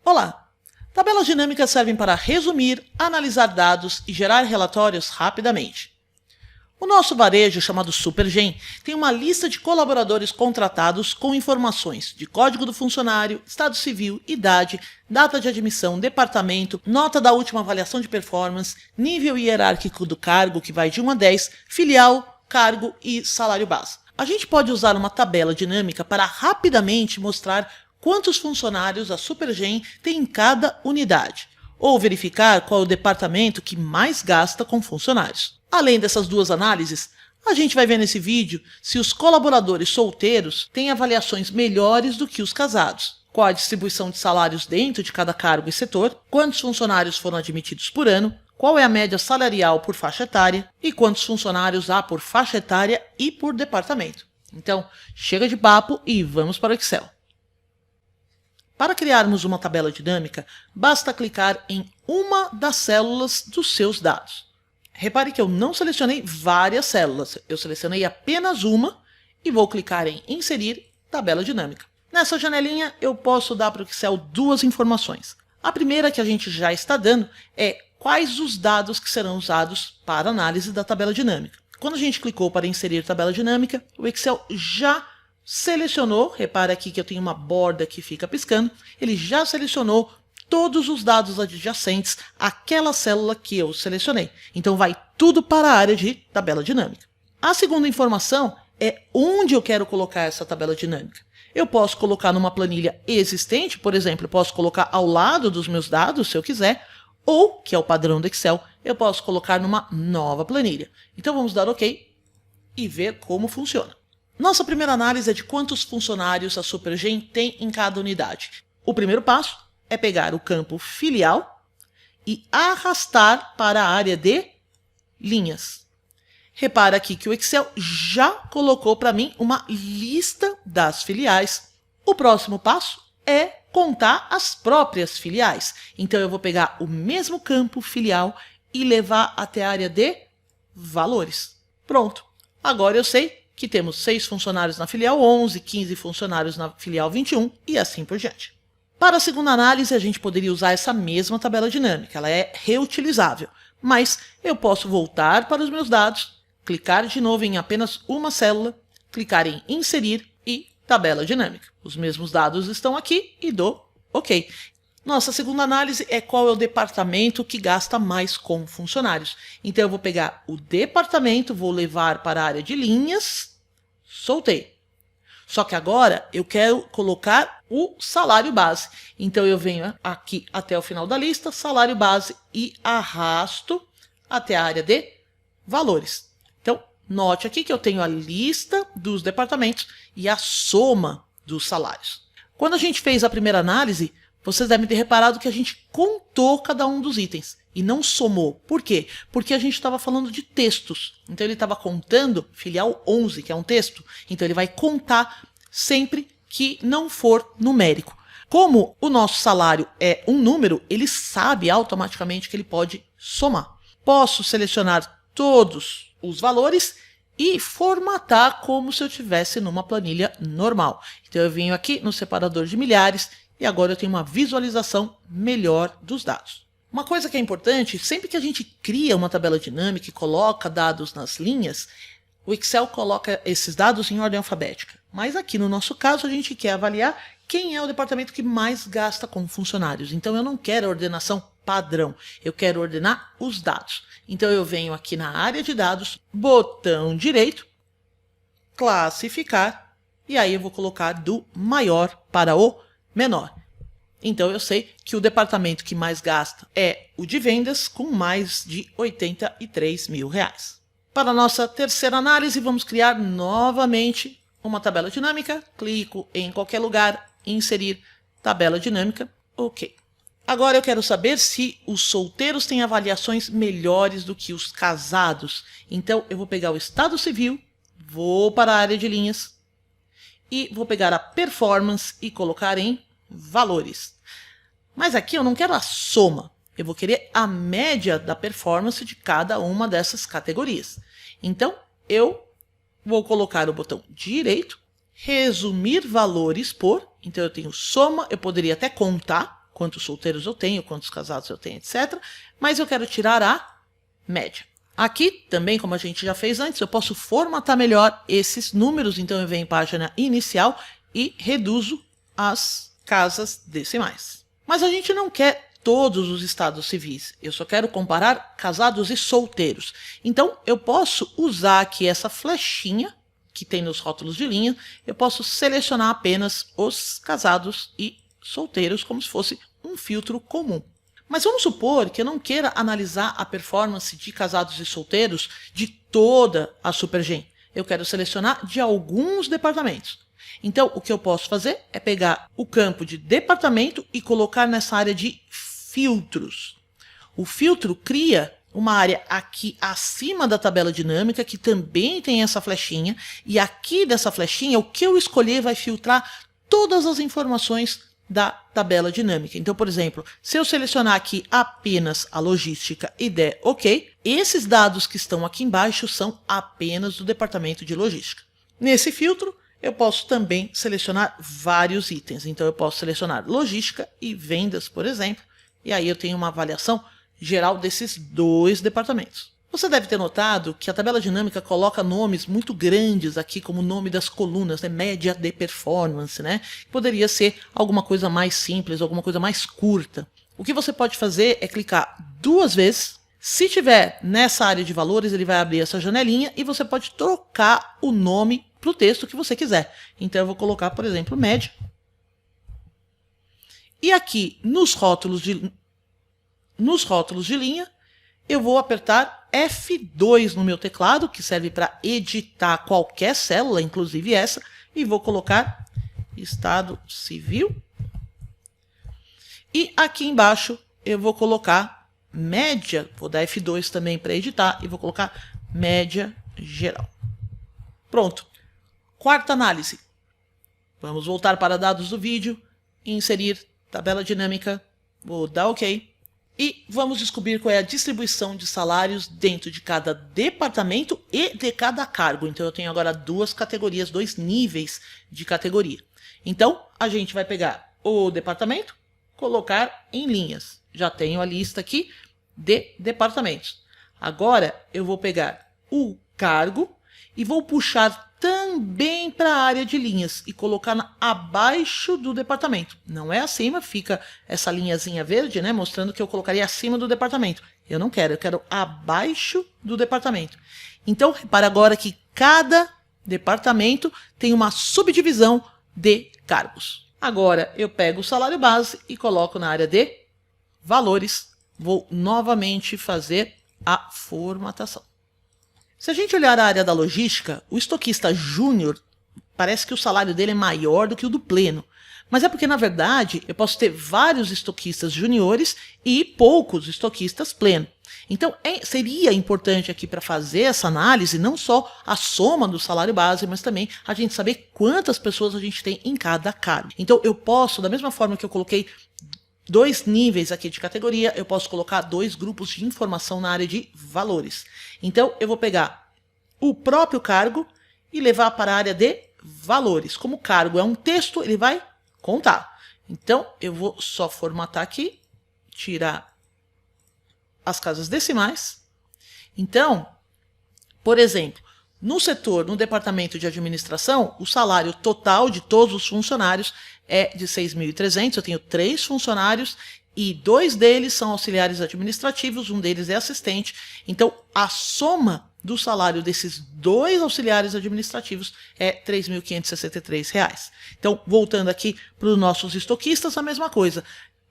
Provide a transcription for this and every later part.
Olá! Tabelas dinâmicas servem para resumir, analisar dados e gerar relatórios rapidamente. O nosso varejo, chamado Supergen, tem uma lista de colaboradores contratados com informações de código do funcionário, estado civil, idade, data de admissão, departamento, nota da última avaliação de performance, nível hierárquico do cargo, que vai de 1 a 10, filial, cargo e salário base. A gente pode usar uma tabela dinâmica para rapidamente mostrar quantos funcionários a Supergen tem em cada unidade, ou verificar qual é o departamento que mais gasta com funcionários. Além dessas duas análises, a gente vai ver nesse vídeo se os colaboradores solteiros têm avaliações melhores do que os casados, qual a distribuição de salários dentro de cada cargo e setor, quantos funcionários foram admitidos por ano, qual é a média salarial por faixa etária e quantos funcionários há por faixa etária e por departamento. Então, chega de papo e vamos para o Excel. Para criarmos uma tabela dinâmica, basta clicar em uma das células dos seus dados. Repare que eu não selecionei várias células, eu selecionei apenas uma e vou clicar em Inserir Tabela Dinâmica. Nessa janelinha eu posso dar para o Excel duas informações. A primeira que a gente já está dando é quais os dados que serão usados para análise da tabela dinâmica. Quando a gente clicou para inserir tabela dinâmica, o Excel já selecionou, repara aqui que eu tenho uma borda que fica piscando, ele já selecionou todos os dados adjacentes àquela célula que eu selecionei. Então vai tudo para a área de tabela dinâmica. A segunda informação é onde eu quero colocar essa tabela dinâmica. Eu posso colocar numa planilha existente, por exemplo, eu posso colocar ao lado dos meus dados, se eu quiser, ou, que é o padrão do Excel, eu posso colocar numa nova planilha. Então vamos dar OK e ver como funciona. Nossa primeira análise é de quantos funcionários a Supergen tem em cada unidade. O primeiro passo é pegar o campo filial e arrastar para a área de linhas. Repara aqui que o Excel já colocou para mim uma lista das filiais. O próximo passo é contar as próprias filiais. Então eu vou pegar o mesmo campo filial e levar até a área de valores. Pronto. Agora eu sei que temos 6 funcionários na filial 11, 15 funcionários na filial 21 e assim por diante. Para a segunda análise, a gente poderia usar essa mesma tabela dinâmica, ela é reutilizável, mas eu posso voltar para os meus dados, clicar de novo em apenas uma célula, clicar em Inserir e Tabela Dinâmica. Os mesmos dados estão aqui e dou OK. Nossa segunda análise é qual é o departamento que gasta mais com funcionários. Então eu vou pegar o departamento, vou levar para a área de linhas, soltei. Só que agora eu quero colocar o salário base. Então eu venho aqui até o final da lista, salário base, e arrasto até a área de valores. Então, note aqui que eu tenho a lista dos departamentos e a soma dos salários. Quando a gente fez a primeira análise, vocês devem ter reparado que a gente contou cada um dos itens e não somou. Por quê? Porque a gente estava falando de textos. Então ele estava contando filial 11, que é um texto. Então ele vai contar sempre que não for numérico. Como o nosso salário é um número, ele sabe automaticamente que ele pode somar. Posso selecionar todos os valores e formatar como se eu estivesse numa planilha normal. Então eu venho aqui no separador de milhares e agora eu tenho uma visualização melhor dos dados. Uma coisa que é importante, sempre que a gente cria uma tabela dinâmica e coloca dados nas linhas, o Excel coloca esses dados em ordem alfabética. Mas aqui no nosso caso a gente quer avaliar quem é o departamento que mais gasta com funcionários. Então eu não quero a ordenação padrão, eu quero ordenar os dados. Então eu venho aqui na área de dados, botão direito, classificar, e aí eu vou colocar do maior para o menor. Então eu sei que o departamento que mais gasta é o de vendas, com mais de R$83 mil. Para a nossa terceira análise, vamos criar novamente uma tabela dinâmica. Clico em qualquer lugar, inserir tabela dinâmica, OK. Agora eu quero saber se os solteiros têm avaliações melhores do que os casados. Então eu vou pegar o estado civil, vou para a área de linhas e vou pegar a performance e colocar em valores. Mas aqui eu não quero a soma, eu vou querer a média da performance de cada uma dessas categorias. Então eu vou colocar o botão direito, resumir valores por, então eu tenho soma, eu poderia até contar quantos solteiros eu tenho, quantos casados eu tenho, etc. Mas eu quero tirar a média. Aqui, também, como a gente já fez antes, eu posso formatar melhor esses números. Então, eu venho em página inicial e reduzo as casas decimais. Mas a gente não quer todos os estados civis. Eu só quero comparar casados e solteiros. Então, eu posso usar aqui essa flechinha que tem nos rótulos de linha. Eu posso selecionar apenas os casados e solteiros como se fosse um filtro comum. Mas vamos supor que eu não queira analisar a performance de casados e solteiros de toda a Supergen. Eu quero selecionar de alguns departamentos. Então, o que eu posso fazer é pegar o campo de departamento e colocar nessa área de filtros. O filtro cria uma área aqui acima da tabela dinâmica, que também tem essa flechinha. E aqui dessa flechinha, o que eu escolher vai filtrar todas as informações da tabela dinâmica. Então, por exemplo, se eu selecionar aqui apenas a logística e der OK, esses dados que estão aqui embaixo são apenas do departamento de logística. Nesse filtro, eu posso também selecionar vários itens. Então, eu posso selecionar logística e vendas, por exemplo, e aí eu tenho uma avaliação geral desses dois departamentos. Você deve ter notado que a tabela dinâmica coloca nomes muito grandes aqui, como o nome das colunas, né? Média de performance, né? Poderia ser alguma coisa mais simples, alguma coisa mais curta. O que você pode fazer é clicar 2 vezes. Se tiver nessa área de valores, ele vai abrir essa janelinha e você pode trocar o nome para o texto que você quiser. Então eu vou colocar, por exemplo, média. E aqui nos rótulos de linha, eu vou apertar F2 no meu teclado, que serve para editar qualquer célula, inclusive essa, e vou colocar Estado Civil. E aqui embaixo eu vou colocar média, vou dar F2 também para editar, e vou colocar média geral. Pronto. Quarta análise. Vamos voltar para dados do vídeo, inserir tabela dinâmica, vou dar OK. E vamos descobrir qual é a distribuição de salários dentro de cada departamento e de cada cargo. Então, eu tenho agora 2 categorias, 2 níveis de categoria. Então, a gente vai pegar o departamento, colocar em linhas. Já tenho a lista aqui de departamentos. Agora, eu vou pegar o cargo e vou puxar também para a área de linhas e colocar abaixo do departamento. Não é acima, fica essa linhazinha verde, né, mostrando que eu colocaria acima do departamento. Eu não quero, eu quero abaixo do departamento. Então, repara agora que cada departamento tem uma subdivisão de cargos. Agora, eu pego o salário base e coloco na área de valores. Vou novamente fazer a formatação. Se a gente olhar a área da logística, o estoquista júnior, parece que o salário dele é maior do que o do pleno. Mas é porque, na verdade, eu posso ter vários estoquistas juniores e poucos estoquistas pleno. Então, seria importante aqui para fazer essa análise, não só a soma do salário base, mas também a gente saber quantas pessoas a gente tem em cada cargo. Então, eu posso, da mesma forma que eu coloquei 2 níveis aqui de categoria, eu posso colocar 2 grupos de informação na área de valores. Então, eu vou pegar o próprio cargo e levar para a área de valores. Como o cargo é um texto, ele vai contar. Então, eu vou só formatar aqui, tirar as casas decimais. Então, por exemplo, no departamento de administração, o salário total de todos os funcionários é de 6.300. Eu tenho 3 funcionários e 2 deles são auxiliares administrativos, um deles é assistente. Então, a soma do salário desses 2 auxiliares administrativos é R$ 3.563. Então, voltando aqui para os nossos estoquistas, a mesma coisa.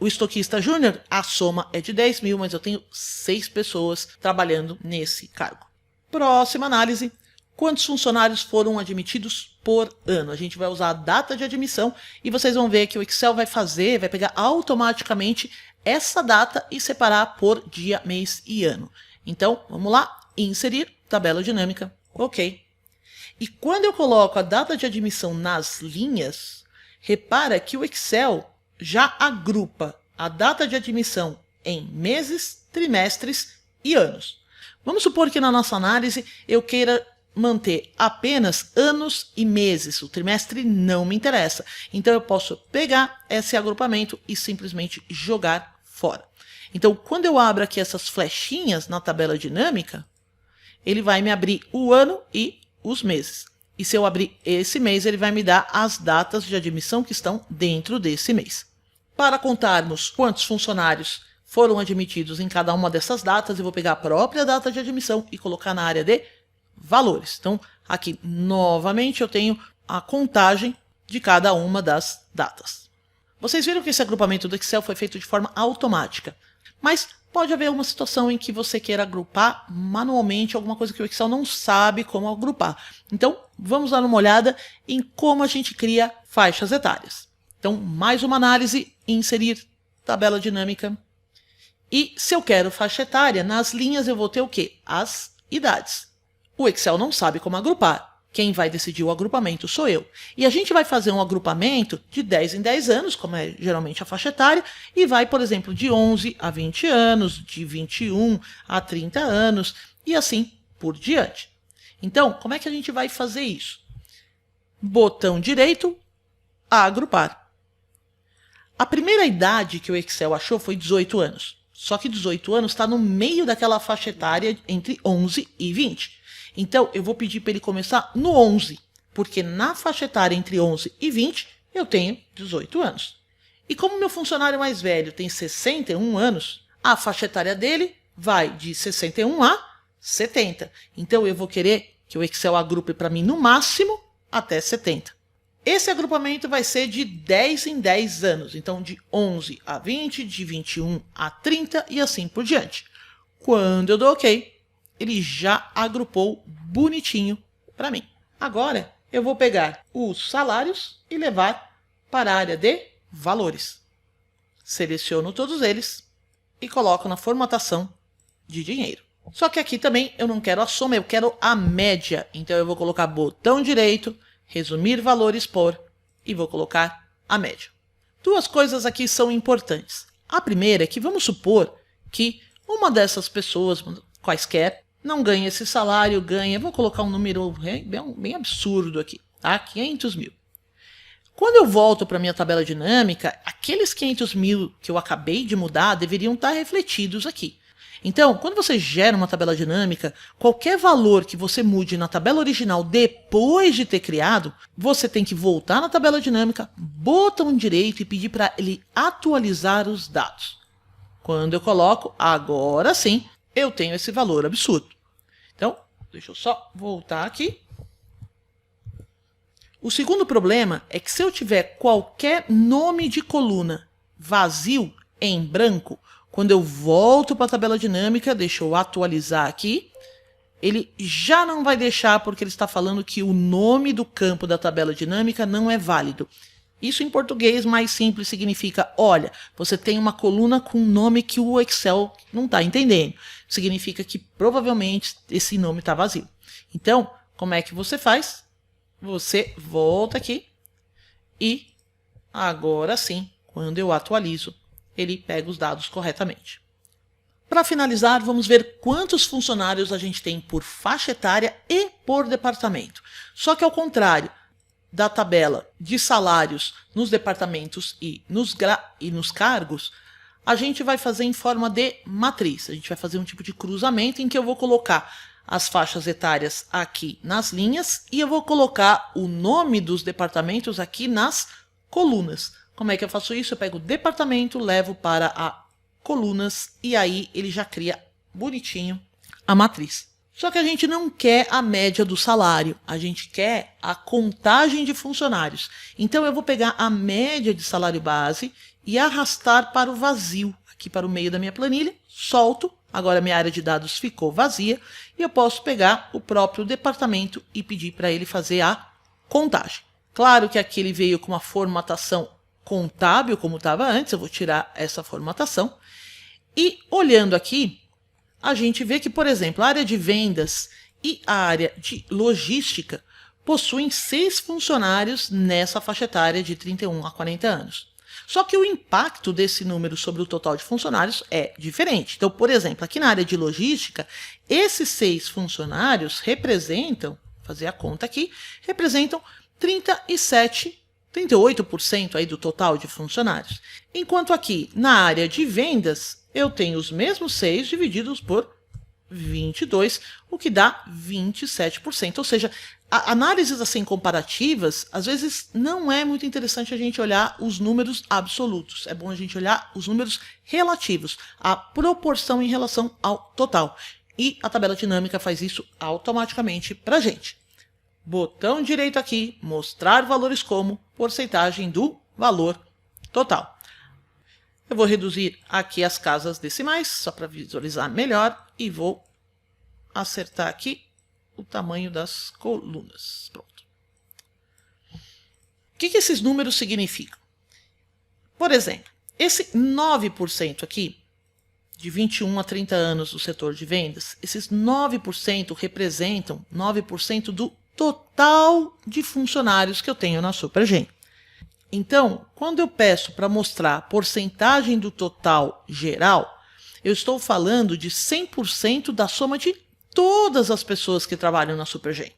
O estoquista júnior, a soma é de 10 mil, mas eu tenho 6 pessoas trabalhando nesse cargo. Próxima análise. Quantos funcionários foram admitidos por ano? A gente vai usar a data de admissão e vocês vão ver que o Excel vai pegar automaticamente essa data e separar por dia, mês e ano. Então, vamos lá, inserir tabela dinâmica, OK. E quando eu coloco a data de admissão nas linhas, repara que o Excel já agrupa a data de admissão em meses, trimestres e anos. Vamos supor que na nossa análise eu queira manter apenas anos e meses. O trimestre não me interessa. Então eu posso pegar esse agrupamento e simplesmente jogar fora. Então quando eu abro aqui essas flechinhas na tabela dinâmica, ele vai me abrir o ano e os meses. E se eu abrir esse mês, ele vai me dar as datas de admissão que estão dentro desse mês. Para contarmos quantos funcionários foram admitidos em cada uma dessas datas, eu vou pegar a própria data de admissão e colocar na área de valores. Então, aqui, novamente, eu tenho a contagem de cada uma das datas. Vocês viram que esse agrupamento do Excel foi feito de forma automática, mas pode haver uma situação em que você queira agrupar manualmente alguma coisa que o Excel não sabe como agrupar. Então, vamos dar uma olhada em como a gente cria faixas etárias. Então, mais uma análise, inserir tabela dinâmica. E se eu quero faixa etária, nas linhas eu vou ter o quê? As idades. O Excel não sabe como agrupar. Quem vai decidir o agrupamento sou eu. E a gente vai fazer um agrupamento de 10 em 10 anos, como é geralmente a faixa etária, e vai, por exemplo, de 11 a 20 anos, de 21 a 30 anos, e assim por diante. Então, como é que a gente vai fazer isso? Botão direito, agrupar. A primeira idade que o Excel achou foi 18 anos. Só que 18 anos está no meio daquela faixa etária entre 11 e 20. Então, eu vou pedir para ele começar no 11, porque na faixa etária entre 11 e 20, eu tenho 18 anos. E como meu funcionário mais velho tem 61 anos, a faixa etária dele vai de 61 a 70. Então, eu vou querer que o Excel agrupe para mim no máximo até 70. Esse agrupamento vai ser de 10 em 10 anos, então de 11 a 20, de 21 a 30 e assim por diante. Quando eu dou OK, ele já agrupou bonitinho para mim. Agora, eu vou pegar os salários e levar para a área de valores. Seleciono todos eles e coloco na formatação de dinheiro. Só que aqui também eu não quero a soma, eu quero a média. Então eu vou colocar botão direito, resumir valores por, e vou colocar a média. Duas coisas aqui são importantes. A primeira é que vamos supor que uma dessas pessoas, quaisquer, não ganha esse salário, ganha, vou colocar um número bem absurdo aqui, tá? 500 mil. Quando eu volto para a minha tabela dinâmica, aqueles 500 mil que eu acabei de mudar deveriam estar refletidos aqui. Então, quando você gera uma tabela dinâmica, qualquer valor que você mude na tabela original depois de ter criado, você tem que voltar na tabela dinâmica, botão direito e pedir para ele atualizar os dados. Quando eu coloco, agora sim, eu tenho esse valor absurdo. Então, deixa eu só voltar aqui. O segundo problema é que se eu tiver qualquer nome de coluna vazio em branco, quando eu volto para a tabela dinâmica, deixa eu atualizar aqui, ele já não vai deixar porque ele está falando que o nome do campo da tabela dinâmica não é válido. Isso em português mais simples significa, olha, você tem uma coluna com um nome que o Excel não está entendendo. Significa que provavelmente esse nome está vazio. Então, como é que você faz? Você volta aqui e agora sim, quando eu atualizo, ele pega os dados corretamente. Para finalizar, vamos ver quantos funcionários a gente tem por faixa etária e por departamento. Só que ao contrário da tabela de salários nos departamentos e nos cargos, a gente vai fazer em forma de matriz. A gente vai fazer um tipo de cruzamento em que eu vou colocar as faixas etárias aqui nas linhas e eu vou colocar o nome dos departamentos aqui nas colunas. Como é que eu faço isso? Eu pego o departamento, levo para a colunas e aí ele já cria bonitinho a matriz. Só que a gente não quer a média do salário, a gente quer a contagem de funcionários. Então eu vou pegar a média de salário base e arrastar para o vazio, aqui para o meio da minha planilha, solto. Agora minha área de dados ficou vazia e eu posso pegar o próprio departamento e pedir para ele fazer a contagem. Claro que aqui ele veio com uma formatação contábil, como estava antes, eu vou tirar essa formatação. E olhando aqui, a gente vê que, por exemplo, a área de vendas e a área de logística possuem 6 funcionários nessa faixa etária de 31 a 40 anos. Só que o impacto desse número sobre o total de funcionários é diferente. Então, por exemplo, aqui na área de logística, esses 6 funcionários representam fazer a conta aqui, representam 38% aí do total de funcionários. Enquanto aqui, na área de vendas, eu tenho os mesmos 6 divididos por 22, o que dá 27%. Ou seja, análises assim comparativas, às vezes não é muito interessante a gente olhar os números absolutos. É bom a gente olhar os números relativos, a proporção em relação ao total. E a tabela dinâmica faz isso automaticamente para a gente. Botão direito aqui, mostrar valores como porcentagem do valor total. Eu vou reduzir aqui as casas decimais, só para visualizar melhor, e vou acertar aqui o tamanho das colunas. Pronto. O que esses números significam? Por exemplo, esse 9% aqui, de 21 a 30 anos do setor de vendas, esses 9% representam 9% do total de funcionários que eu tenho na Supergen. Então, quando eu peço para mostrar a porcentagem do total geral, eu estou falando de 100% da soma de todas as pessoas que trabalham na Supergen.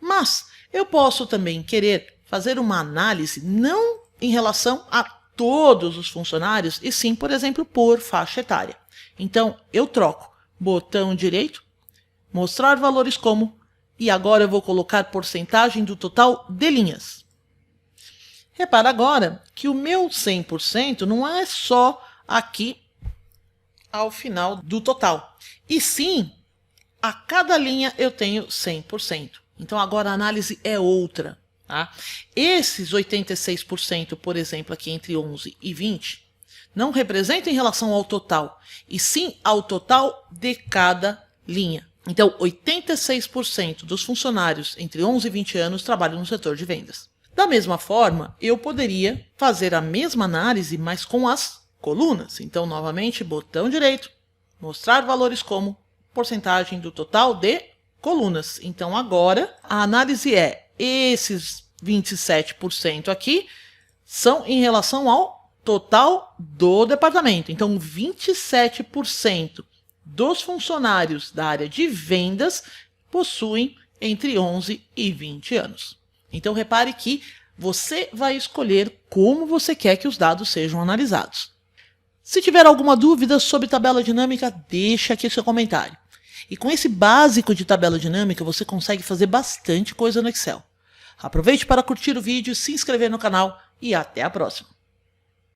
Mas eu posso também querer fazer uma análise não em relação a todos os funcionários, e sim, por exemplo, por faixa etária. Então, eu troco botão direito, mostrar valores como, e agora eu vou colocar porcentagem do total de linhas. Repara agora que o meu 100% não é só aqui ao final do total, e sim, a cada linha eu tenho 100%. Então agora a análise é outra. Tá? Esses 86%, por exemplo, aqui entre 11 e 20, não representam em relação ao total, e sim ao total de cada linha. Então, 86% dos funcionários entre 11 e 20 anos trabalham no setor de vendas. Da mesma forma, eu poderia fazer a mesma análise, mas com as colunas. Então, novamente, botão direito, mostrar valores como porcentagem do total de colunas. Então, agora, a análise é esses 27% aqui são em relação ao total do departamento. Então, 27% dos funcionários da área de vendas possuem entre 11 e 20 anos. Então, repare que você vai escolher como você quer que os dados sejam analisados. Se tiver alguma dúvida sobre tabela dinâmica, deixa aqui seu comentário. E com esse básico de tabela dinâmica, você consegue fazer bastante coisa no Excel. Aproveite para curtir o vídeo, se inscrever no canal e até a próxima.